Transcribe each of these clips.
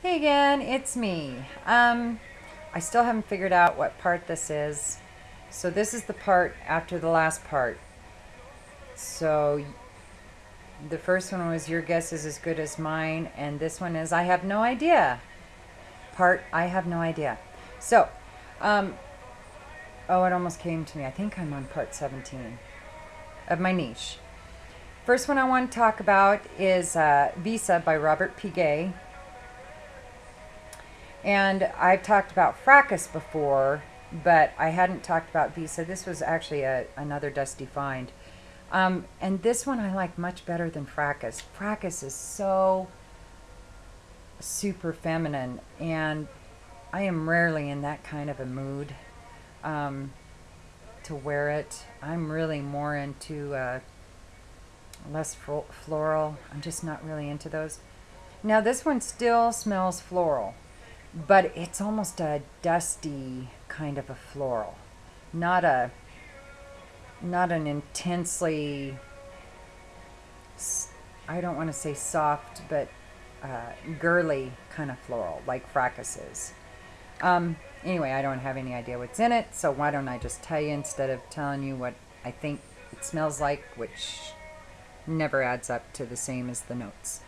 Hey again, it's me. I still haven't figured out what part this is. So this is the part after the last part. So the first one was your guess is as good as mine, and this one is I have no idea. Part I have no idea. So, um, oh, it almost came to me. I think I'm on part 17 of my niche. First one I want to talk about is Visa by Robert Piguet. And I've talked about Fracas before, but I hadn't talked about Visa. This was actually another dusty find. And this one I like much better than Fracas. Fracas is so super feminine, and I am rarely in that kind of a mood to wear it. I'm really more into less floral. I'm just not really into those. Now this one still smells floral, but it's almost a dusty kind of a floral, not an intensely, I don't want to say soft, but girly kind of floral like Fracas is. Anyway, I don't have any idea what's in it, so why don't I just tell you instead of telling you what I think it smells like, which never adds up to the same as the notes.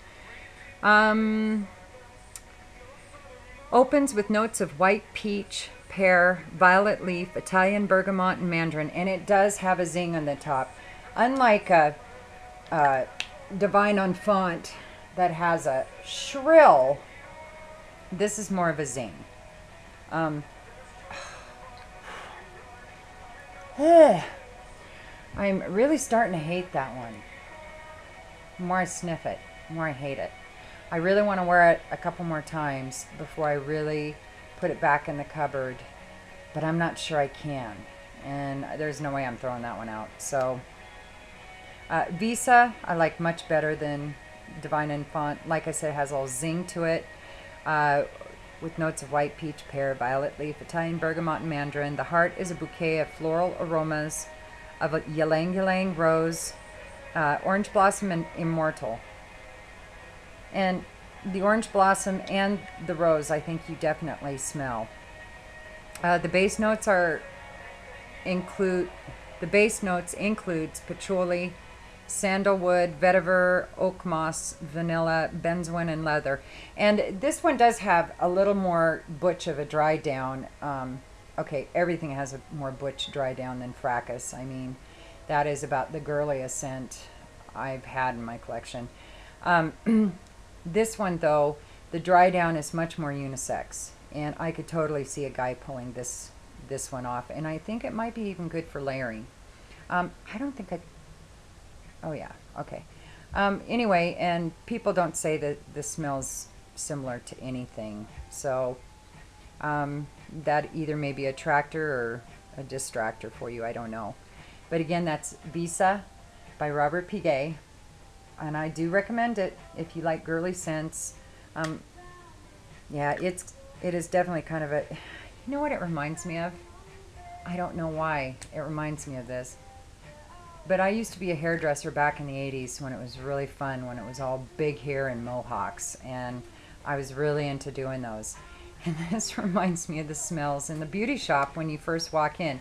Opens with notes of white peach, pear, violet leaf, Italian bergamot, and mandarin, and it does have a zing on the top. Unlike a Divine Enfant that has a shrill, this is more of a zing. I'm really starting to hate that one. The more I sniff it, the more I hate it. I really want to wear it a couple more times before I really put it back in the cupboard, but I'm not sure I can, and there's no way I'm throwing that one out. So Visa I like much better than Divine Enfant. Like I said, it has a little zing to it, with notes of white peach, pear, violet leaf, Italian bergamot, and mandarin. The heart is a bouquet of floral aromas of a ylang ylang rose, orange blossom, and immortal. And the orange blossom and the rose, I think you definitely smell. The base notes includes patchouli, sandalwood, vetiver, oak moss, vanilla, benzoin, and leather. And this one does have a little more butch of a dry down. Okay, everything has a more butch dry down than Fracas. I mean, that is about the girliest scent I've had in my collection. This one, though, the dry down is much more unisex, and I could totally see a guy pulling this one off, and I think it might be even good for layering. I don't think I... Oh, yeah. Okay. Anyway, and people don't say that this smells similar to anything, so that either may be a tractor or a distractor for you. I don't know. But again, that's Visa by Robert Piguet. And I do recommend it if you like girly scents. Yeah, it is definitely kind of a... You know what it reminds me of? I don't know why it reminds me of this. But I used to be a hairdresser back in the 80s when it was really fun, when it was all big hair and mohawks. And I was really into doing those. And this reminds me of the smells in the beauty shop when you first walk in.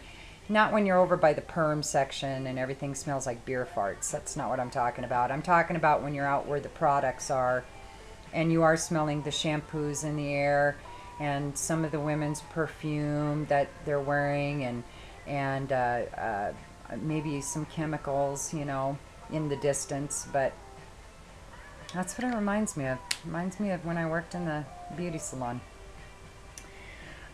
Not when you're over by the perm section and everything smells like beer farts. That's not what I'm talking about. I'm talking about when you're out where the products are and you are smelling the shampoos in the air and some of the women's perfume that they're wearing, and maybe some chemicals, you know, in the distance. But that's what it reminds me of. It reminds me of when I worked in the beauty salon.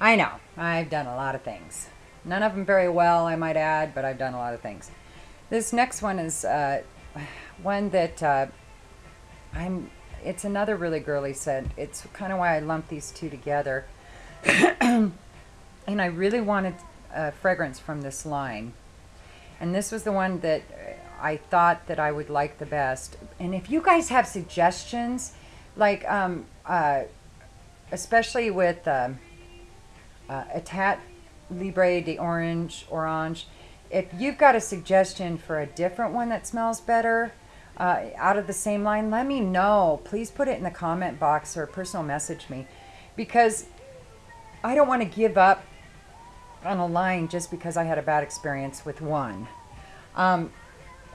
I know, I've done a lot of things. None of them very well, I might add, but I've done a lot of things. This next one is one that it's another really girly scent. It's kind of why I lumped these two together. And I really wanted a fragrance from this line. And this was the one that I thought that I would like the best. And if you guys have suggestions, like especially with Etat Libre de Orange, if you've got a suggestion for a different one that smells better, out of the same line, let me know. Please put it in the comment box or personal message me, because I don't want to give up on a line just because I had a bad experience with one. I'm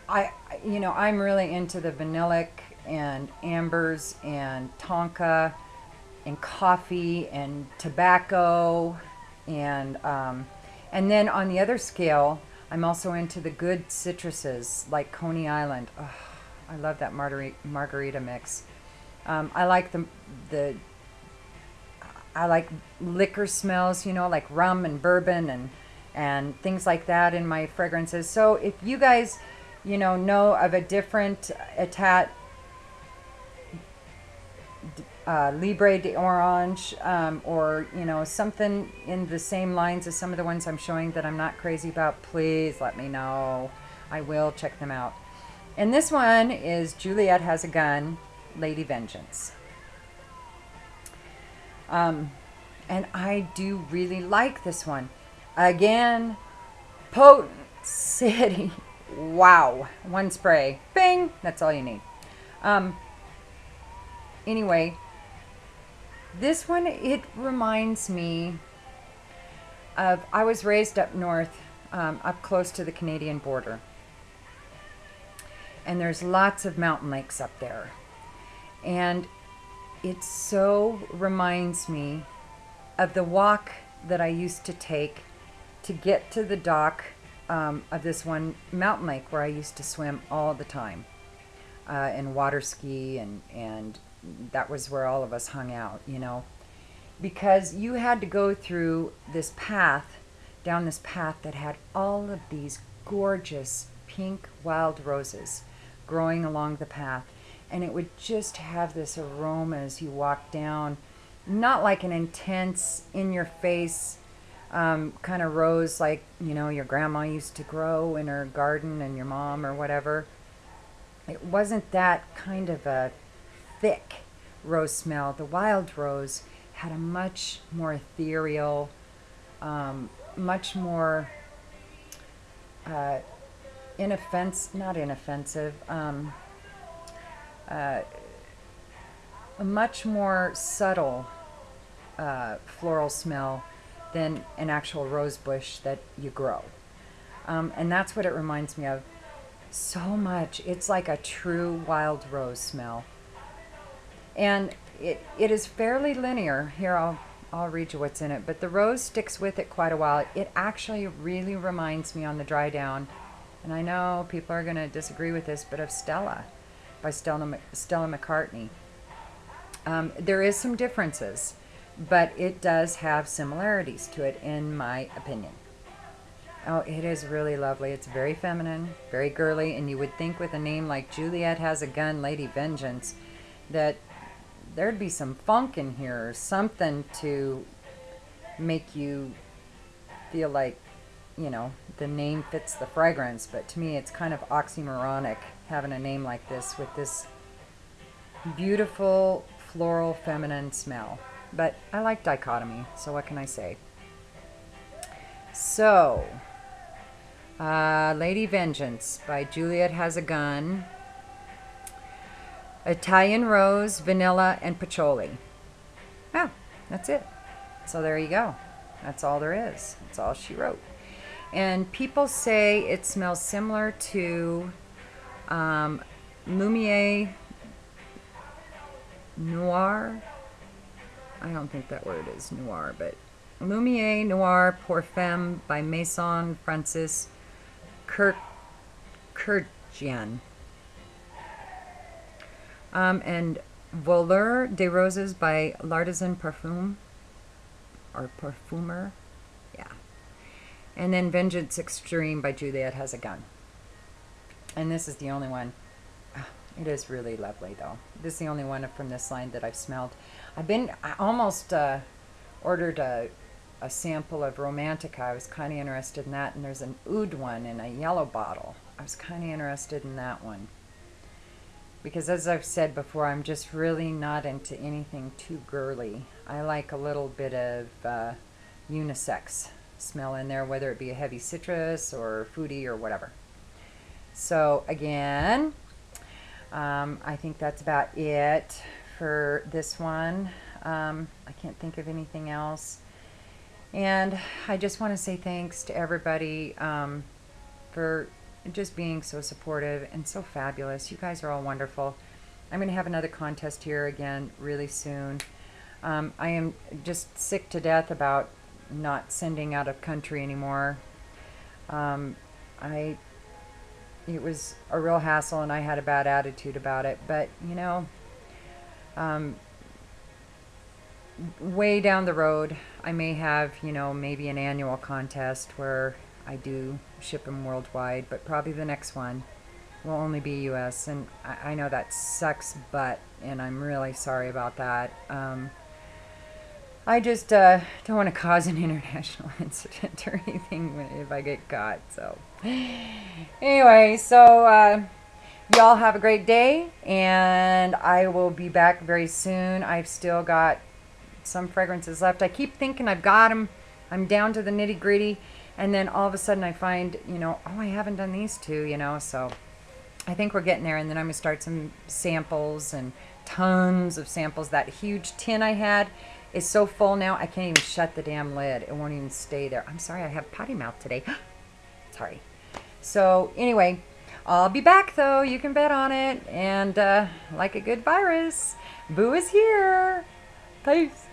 really into the vanillic and ambers and tonka and coffee and tobacco, and then on the other scale, I'm also into the good citruses like Coney Island. Oh, I love that margarita mix. I like the I like liquor smells, like rum and bourbon and things like that in my fragrances. So if you guys, know of a different Etat Libre d'Orange, or something in the same lines as some of the ones I'm showing that I'm not crazy about, please let me know. I will check them out. And this one is Juliette Has a Gun, Lady Vengeance. And I do really like this one. Again, potent city. Wow. One spray. Bing. That's all you need. Anyway, this one, it reminds me of, I was raised up north, up close to the Canadian border. And there's lots of mountain lakes up there. And it so reminds me of the walk that I used to take to get to the dock of this one mountain lake where I used to swim all the time, and water ski, and that was where all of us hung out, because you had to go through this path, down this path that had all of these gorgeous pink wild roses growing along the path. And it would just have this aroma as you walk down, not like an intense, in-your-face kind of rose like, your grandma used to grow in her garden and your mom or whatever. It wasn't that kind of a thick rose smell. The wild rose had a much more ethereal, much more not inoffensive, a much more subtle floral smell than an actual rose bush that you grow. And that's what it reminds me of so much. It's like a true wild rose smell. And it is fairly linear. Here, I'll read you what's in it. But the rose sticks with it quite a while. It actually really reminds me on the dry down, and I know people are going to disagree with this, but of Stella by Stella McCartney. There is some differences, but it does have similarities to it, in my opinion. Oh, it is really lovely. It's very feminine, very girly, and you would think with a name like Juliette Has a Gun, Lady Vengeance, that there'd be some funk in here, or something to make you feel like, the name fits the fragrance. But to me, it's kind of oxymoronic having a name like this with this beautiful floral feminine smell. But I like dichotomy, so what can I say? So, Lady Vengeance by Juliette Has a Gun. Italian rose, vanilla, and patchouli. Oh, that's it. So there you go. That's all there is. That's all she wrote. And people say it smells similar to Lumiere Noir. I don't think that word is noir, but Lumiere Noir Pour Femme by Maison Francis Kurkjian. And Voleur des Roses by L'Artisan Parfum, or Parfumer, yeah. And then Vengeance Extreme by Juliette Has a Gun. And this is the only one. It is really lovely, though. This is the only one from this line that I've smelled. I almost ordered a sample of Romantica. I was kind of interested in that. And there's an oud one in a yellow bottle. I was kind of interested in that one. Because as I've said before, I'm just really not into anything too girly. I like a little bit of unisex smell in there, whether it be a heavy citrus or foodie or whatever. So again, I think that's about it for this one. I can't think of anything else. And I just want to say thanks to everybody for just being so supportive and so fabulous. You guys are all wonderful. I'm going to have another contest here again really soon. I am just sick to death about not sending out of country anymore. It was a real hassle and I had a bad attitude about it. But, you know, way down the road, I may have, you know, maybe an annual contest where I do ship them worldwide, but probably the next one will only be US. And I know that sucks butt, and I'm really sorry about that. I just don't want to cause an international incident or anything if I get caught. So anyway, so y'all have a great day, and I will be back very soon. I've still got some fragrances left. I keep thinking I've got them. I'm down to the nitty gritty, and then all of a sudden I find, you know, oh, I haven't done these two, you know, so I think we're getting there. And then I'm going to start some samples and tons of samples. That huge tin I had is so full now I can't even shut the damn lid. It won't even stay there. I'm sorry, I have potty mouth today. Sorry. So anyway, I'll be back though. You can bet on it. And like a good virus, Boo is here. Peace.